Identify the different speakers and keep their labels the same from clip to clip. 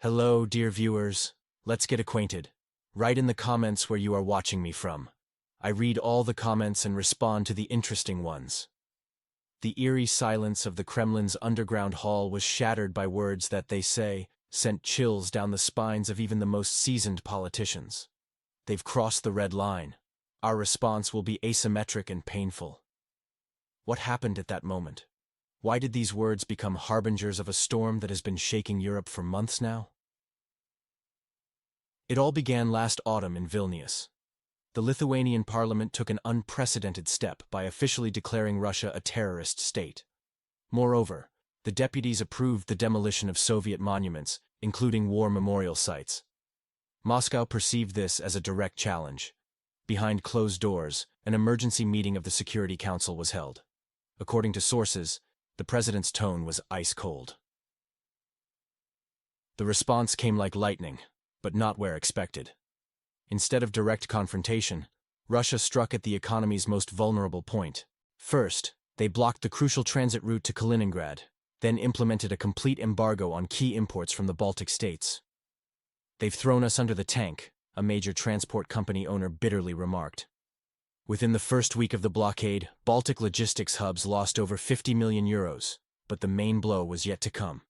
Speaker 1: Hello, dear viewers. Let's get acquainted. Write in the comments where you are watching me from. I read all the comments and respond to the interesting ones. The eerie silence of the Kremlin's underground hall was shattered by words that, they say, sent chills down the spines of even the most seasoned politicians. They've crossed the red line. Our response will be asymmetric and painful. What happened at that moment? Why did these words become harbingers of a storm that has been shaking Europe for months now? It all began last autumn in Vilnius. The Lithuanian parliament took an unprecedented step by officially declaring Russia a terrorist state. Moreover, the deputies approved the demolition of Soviet monuments, including war memorial sites. Moscow perceived this as a direct challenge. Behind closed doors, an emergency meeting of the Security Council was held. According to sources, the president's tone was ice-cold. The response came like lightning, but not where expected. Instead of direct confrontation, Russia struck at the economy's most vulnerable point. First, they blocked the crucial transit route to Kaliningrad, then implemented a complete embargo on key imports from the Baltic states. "They've thrown us under the tank," a major transport company owner bitterly remarked. Within the first week of the blockade, Baltic logistics hubs lost over 50 million euros, but the main blow was yet to come.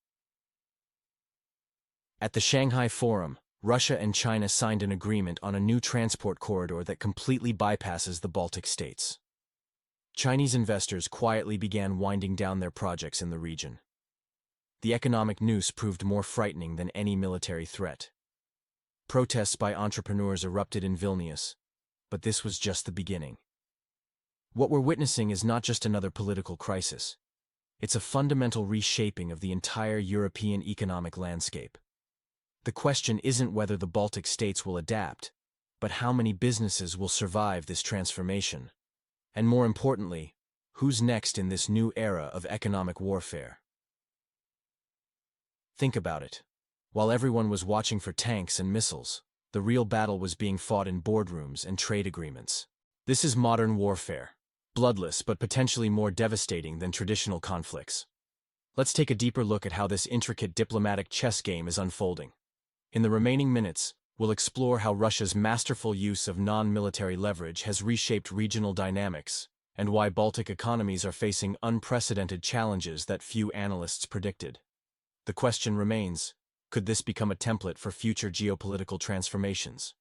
Speaker 1: At the Shanghai Forum, Russia and China signed an agreement on a new transport corridor that completely bypasses the Baltic states. Chinese investors quietly began winding down their projects in the region. The economic noose proved more frightening than any military threat. Protests by entrepreneurs erupted in Vilnius, but this was just the beginning. What we're witnessing is not just another political crisis. It's a fundamental reshaping of the entire European economic landscape. The question isn't whether the Baltic states will adapt, but how many businesses will survive this transformation. And more importantly, who's next in this new era of economic warfare? Think about it. While everyone was watching for tanks and missiles, the real battle was being fought in boardrooms and trade agreements. This is modern warfare, bloodless but potentially more devastating than traditional conflicts. Let's take a deeper look at how this intricate diplomatic chess game is unfolding. In the remaining minutes, we'll explore how Russia's masterful use of non-military leverage has reshaped regional dynamics, and why Baltic economies are facing unprecedented challenges that few analysts predicted. The question remains, could this become a template for future geopolitical transformations?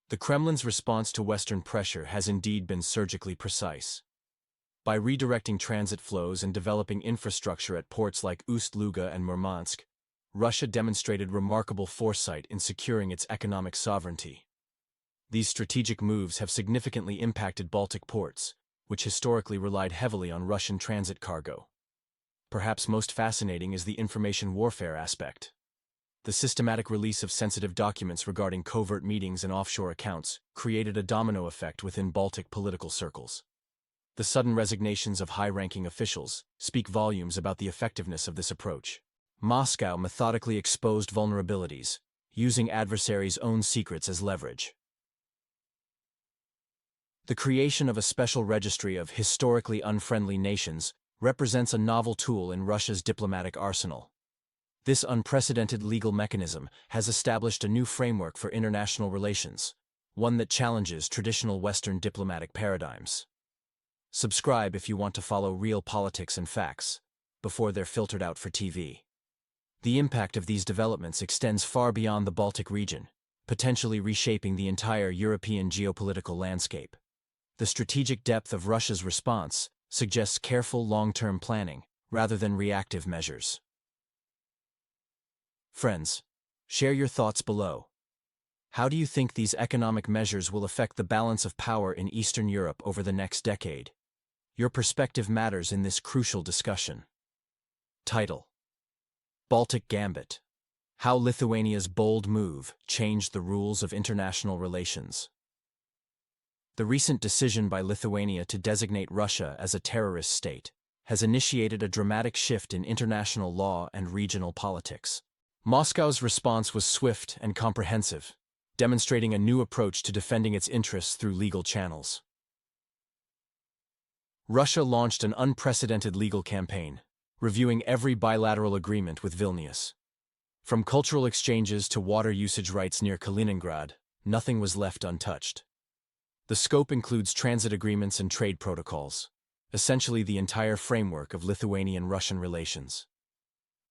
Speaker 1: The Kremlin's response to Western pressure has indeed been surgically precise. By redirecting transit flows and developing infrastructure at ports like Ust-Luga and Murmansk, Russia demonstrated remarkable foresight in securing its economic sovereignty. These strategic moves have significantly impacted Baltic ports, which historically relied heavily on Russian transit cargo. Perhaps most fascinating is the information warfare aspect. The systematic release of sensitive documents regarding covert meetings and offshore accounts created a domino effect within Baltic political circles. The sudden resignations of high-ranking officials speak volumes about the effectiveness of this approach. Moscow methodically exposed vulnerabilities, using adversaries' own secrets as leverage. The creation of a special registry of historically unfriendly nations represents a novel tool in Russia's diplomatic arsenal. This unprecedented legal mechanism has established a new framework for international relations, one that challenges traditional Western diplomatic paradigms. Subscribe if you want to follow real politics and facts, before they're filtered out for TV. The impact of these developments extends far beyond the Baltic region, potentially reshaping the entire European geopolitical landscape. The strategic depth of Russia's response suggests careful long-term planning, rather than reactive measures. Friends, share your thoughts below. How do you think these economic measures will affect the balance of power in Eastern Europe over the next decade? Your perspective matters in this crucial discussion. Title: Baltic Gambit: How Lithuania's bold move changed the rules of international relations. The recent decision by Lithuania to designate Russia as a terrorist state has initiated a dramatic shift in international law and regional politics. Moscow's response was swift and comprehensive, demonstrating a new approach to defending its interests through legal channels. Russia launched an unprecedented legal campaign, reviewing every bilateral agreement with Vilnius. From cultural exchanges to water usage rights near Kaliningrad, nothing was left untouched. The scope includes transit agreements and trade protocols, essentially the entire framework of Lithuanian-Russian relations.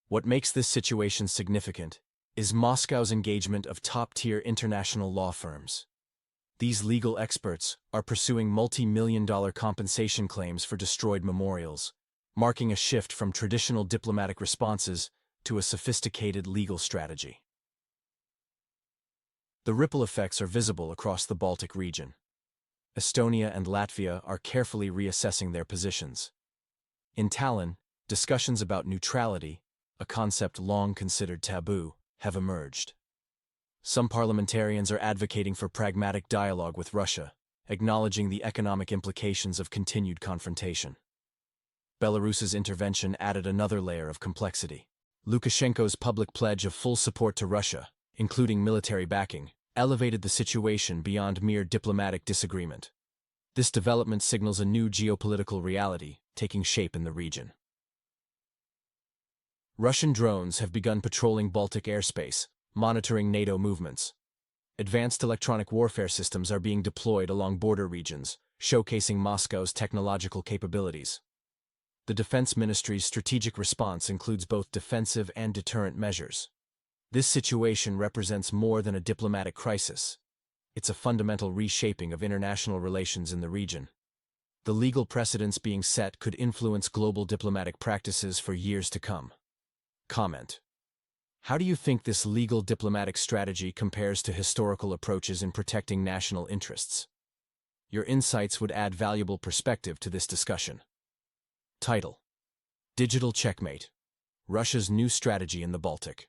Speaker 1: What makes this situation significant is Moscow's engagement of top-tier international law firms. These legal experts are pursuing multi-million-dollar compensation claims for destroyed memorials, marking a shift from traditional diplomatic responses to a sophisticated legal strategy. The ripple effects are visible across the Baltic region. Estonia and Latvia are carefully reassessing their positions. In Tallinn, discussions about neutrality, a concept long considered taboo, have emerged. Some parliamentarians are advocating for pragmatic dialogue with Russia, acknowledging the economic implications of continued confrontation. Belarus's intervention added another layer of complexity. Lukashenko's public pledge of full support to Russia, including military backing, elevated the situation beyond mere diplomatic disagreement. This development signals a new geopolitical reality taking shape in the region. Russian drones have begun patrolling Baltic airspace, monitoring NATO movements. Advanced electronic warfare systems are being deployed along border regions, showcasing Moscow's technological capabilities. The Defense Ministry's strategic response includes both defensive and deterrent measures. This situation represents more than a diplomatic crisis. It's a fundamental reshaping of international relations in the region. The legal precedents being set could influence global diplomatic practices for years to come. Comment. How do you think this legal diplomatic strategy compares to historical approaches in protecting national interests? Your insights would add valuable perspective to this discussion. Title: Digital Checkmate: Russia's New Strategy in the Baltic.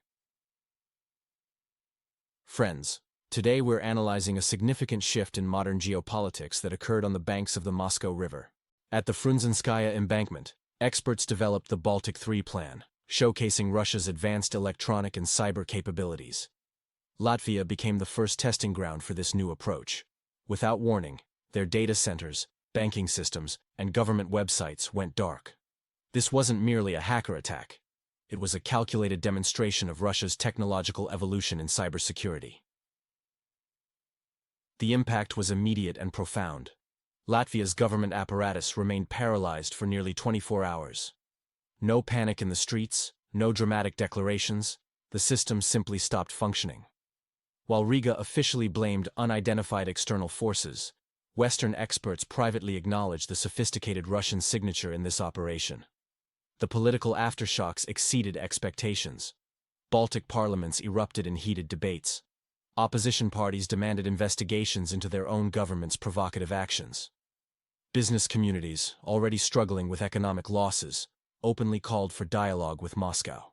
Speaker 1: Friends, today we're analyzing a significant shift in modern geopolitics that occurred on the banks of the Moscow River. At the Frunzenskaya embankment, experts developed the Baltic 3 plan, showcasing Russia's advanced electronic and cyber capabilities. Latvia became the first testing ground for this new approach. Without warning, their data centers, banking systems, and government websites went dark. This wasn't merely a hacker attack. It was a calculated demonstration of Russia's technological evolution in cybersecurity. The impact was immediate and profound. Latvia's government apparatus remained paralyzed for nearly 24 hours. No panic in the streets, no dramatic declarations, the system simply stopped functioning. While Riga officially blamed unidentified external forces, Western experts privately acknowledged the sophisticated Russian signature in this operation. The political aftershocks exceeded expectations. Baltic parliaments erupted in heated debates. Opposition parties demanded investigations into their own government's provocative actions. Business communities, already struggling with economic losses, openly called for dialogue with Moscow.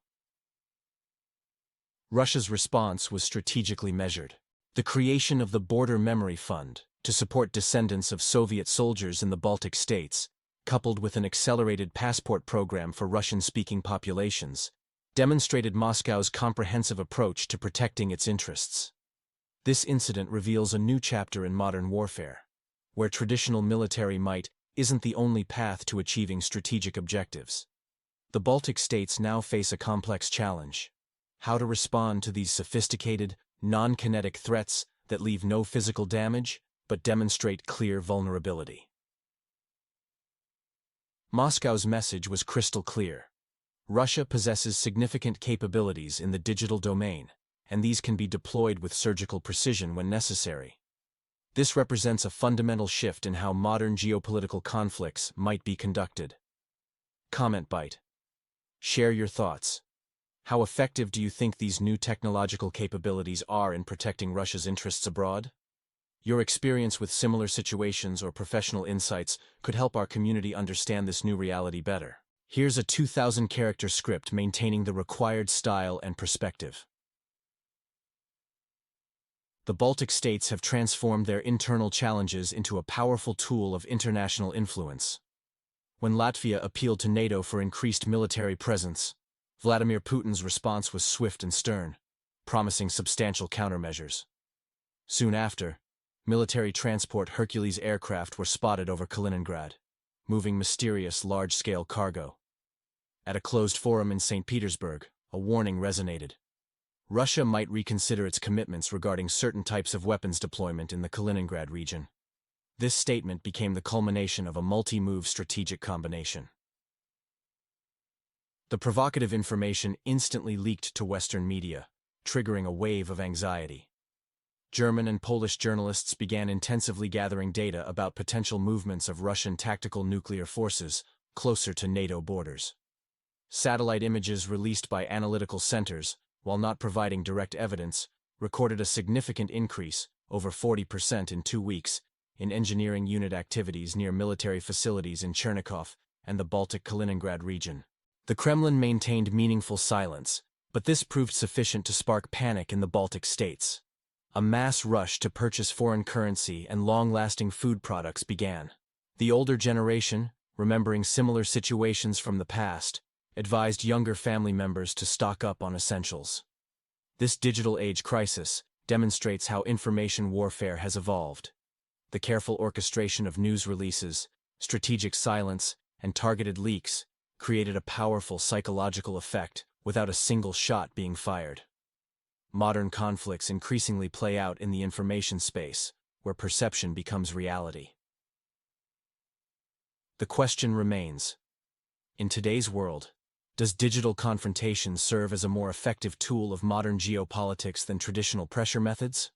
Speaker 1: Russia's response was strategically measured. The creation of the Border Memory Fund, to support descendants of Soviet soldiers in the Baltic states, coupled with an accelerated passport program for Russian-speaking populations, demonstrated Moscow's comprehensive approach to protecting its interests. This incident reveals a new chapter in modern warfare, where traditional military might isn't the only path to achieving strategic objectives. The Baltic states now face a complex challenge: how to respond to these sophisticated, non-kinetic threats that leave no physical damage but demonstrate clear vulnerability. Moscow's message was crystal clear. Russia possesses significant capabilities in the digital domain, and these can be deployed with surgical precision when necessary. This represents a fundamental shift in how modern geopolitical conflicts might be conducted. Comment bite. Share your thoughts. How effective do you think these new technological capabilities are in protecting Russia's interests abroad? Your experience with similar situations or professional insights could help our community understand this new reality better. Here's a 2,000-character script maintaining the required style and perspective. The Baltic states have transformed their internal challenges into a powerful tool of international influence. When Latvia appealed to NATO for increased military presence, Vladimir Putin's response was swift and stern, promising substantial countermeasures. Soon after, military transport Hercules aircraft were spotted over Kaliningrad, moving mysterious large-scale cargo. At a closed forum in St. Petersburg, a warning resonated. Russia might reconsider its commitments regarding certain types of weapons deployment in the Kaliningrad region. This statement became the culmination of a multi-move strategic combination. The provocative information instantly leaked to Western media, triggering a wave of anxiety. German and Polish journalists began intensively gathering data about potential movements of Russian tactical nuclear forces closer to NATO borders. Satellite images released by analytical centers, while not providing direct evidence, recorded a significant increase, over 40% in 2 weeks, in engineering unit activities near military facilities in Chernihiv and the Baltic Kaliningrad region. The Kremlin maintained meaningful silence, but this proved sufficient to spark panic in the Baltic states. A mass rush to purchase foreign currency and long-lasting food products began. The older generation, remembering similar situations from the past, advised younger family members to stock up on essentials. This digital age crisis demonstrates how information warfare has evolved. The careful orchestration of news releases, strategic silence, and targeted leaks created a powerful psychological effect without a single shot being fired. Modern conflicts increasingly play out in the information space, where perception becomes reality. The question remains: in today's world, does digital confrontation serve as a more effective tool of modern geopolitics than traditional pressure methods?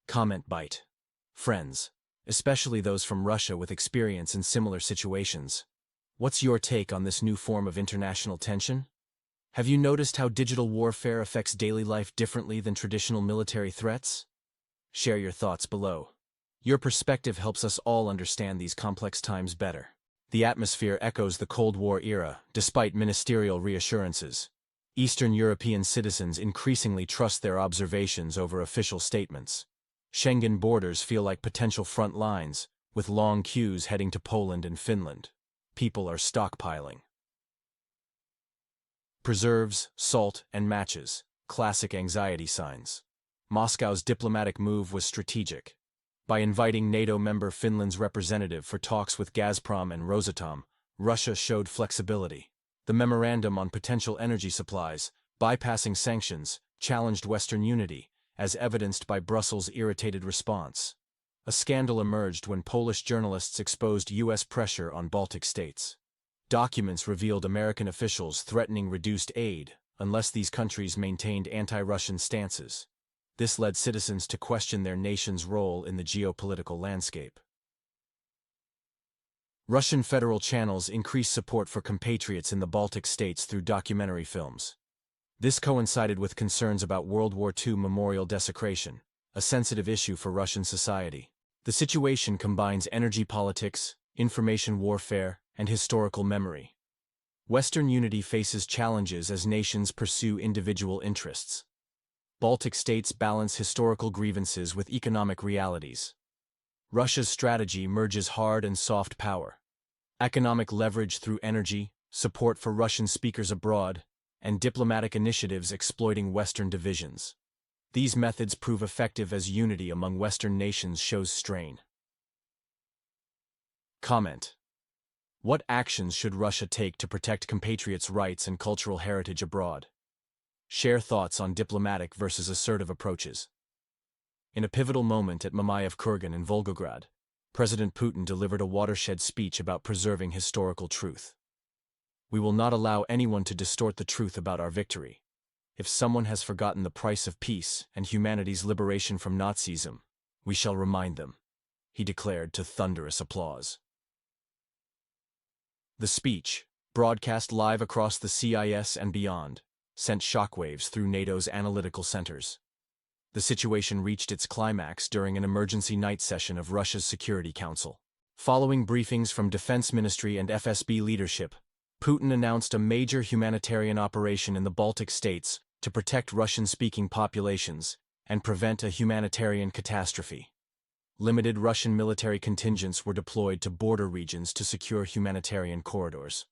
Speaker 1: Comment bite. Friends, especially those from Russia with experience in similar situations, what's your take on this new form of international tension? Have you noticed how digital warfare affects daily life differently than traditional military threats? Share your thoughts below. Your perspective helps us all understand these complex times better. The atmosphere echoes the Cold War era, despite ministerial reassurances. Eastern European citizens increasingly trust their observations over official statements. Schengen borders feel like potential front lines, with long queues heading to Poland and Finland. People are stockpiling. Preserves, salt, and matches, classic anxiety signs. Moscow's diplomatic move was strategic. By inviting NATO member Finland's representative for talks with Gazprom and Rosatom, Russia showed flexibility. The memorandum on potential energy supplies, bypassing sanctions, challenged Western unity, as evidenced by Brussels' irritated response. A scandal emerged when Polish journalists exposed U.S. pressure on Baltic states. Documents revealed American officials threatening reduced aid unless these countries maintained anti-Russian stances. This led citizens to question their nation's role in the geopolitical landscape. Russian federal channels increased support for compatriots in the Baltic states through documentary films. This coincided with concerns about World War II memorial desecration, a sensitive issue for Russian society. The situation combines energy politics, information warfare, and historical memory. Western unity faces challenges as nations pursue individual interests. Baltic states balance historical grievances with economic realities. Russia's strategy merges hard and soft power. Economic leverage through energy, support for Russian speakers abroad, and diplomatic initiatives exploiting Western divisions. These methods prove effective as unity among Western nations shows strain. Comment. What actions should Russia take to protect compatriots' rights and cultural heritage abroad? Share thoughts on diplomatic versus assertive approaches. In a pivotal moment at Mamayev Kurgan in Volgograd, President Putin delivered a watershed speech about preserving historical truth. We will not allow anyone to distort the truth about our victory. If someone has forgotten the price of peace and humanity's liberation from Nazism, we shall remind them, he declared to thunderous applause. The speech, broadcast live across the CIS and beyond, sent shockwaves through NATO's analytical centers. The situation reached its climax during an emergency night session of Russia's Security Council. Following briefings from Defense Ministry and FSB leadership, Putin announced a major humanitarian operation in the Baltic states to protect Russian-speaking populations and prevent a humanitarian catastrophe. Limited Russian military contingents were deployed to border regions to secure humanitarian corridors.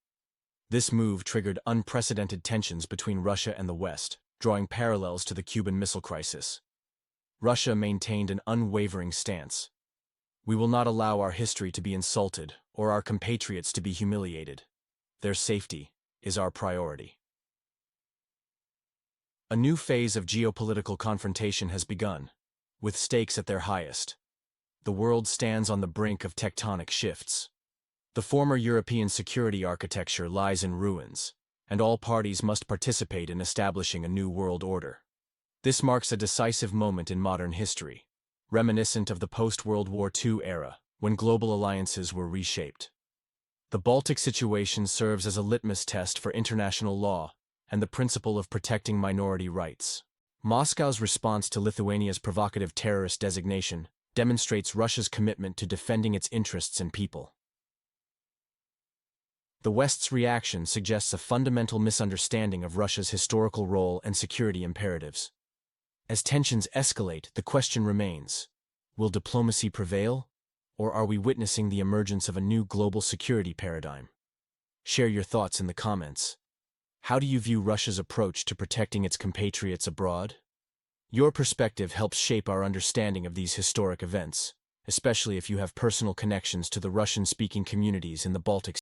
Speaker 1: This move triggered unprecedented tensions between Russia and the West, drawing parallels to the Cuban Missile Crisis. Russia maintained an unwavering stance. We will not allow our history to be insulted or our compatriots to be humiliated. Their safety is our priority. A new phase of geopolitical confrontation has begun, with stakes at their highest. The world stands on the brink of tectonic shifts. The former European security architecture lies in ruins, and all parties must participate in establishing a new world order. This marks a decisive moment in modern history, reminiscent of the post-World War II era, when global alliances were reshaped. The Baltic situation serves as a litmus test for international law and the principle of protecting minority rights. Moscow's response to Lithuania's provocative terrorist designation demonstrates Russia's commitment to defending its interests and people. The West's reaction suggests a fundamental misunderstanding of Russia's historical role and security imperatives. As tensions escalate, the question remains: will diplomacy prevail, or are we witnessing the emergence of a new global security paradigm? Share your thoughts in the comments. How do you view Russia's approach to protecting its compatriots abroad? Your perspective helps shape our understanding of these historic events, especially if you have personal connections to the Russian-speaking communities in the Baltics.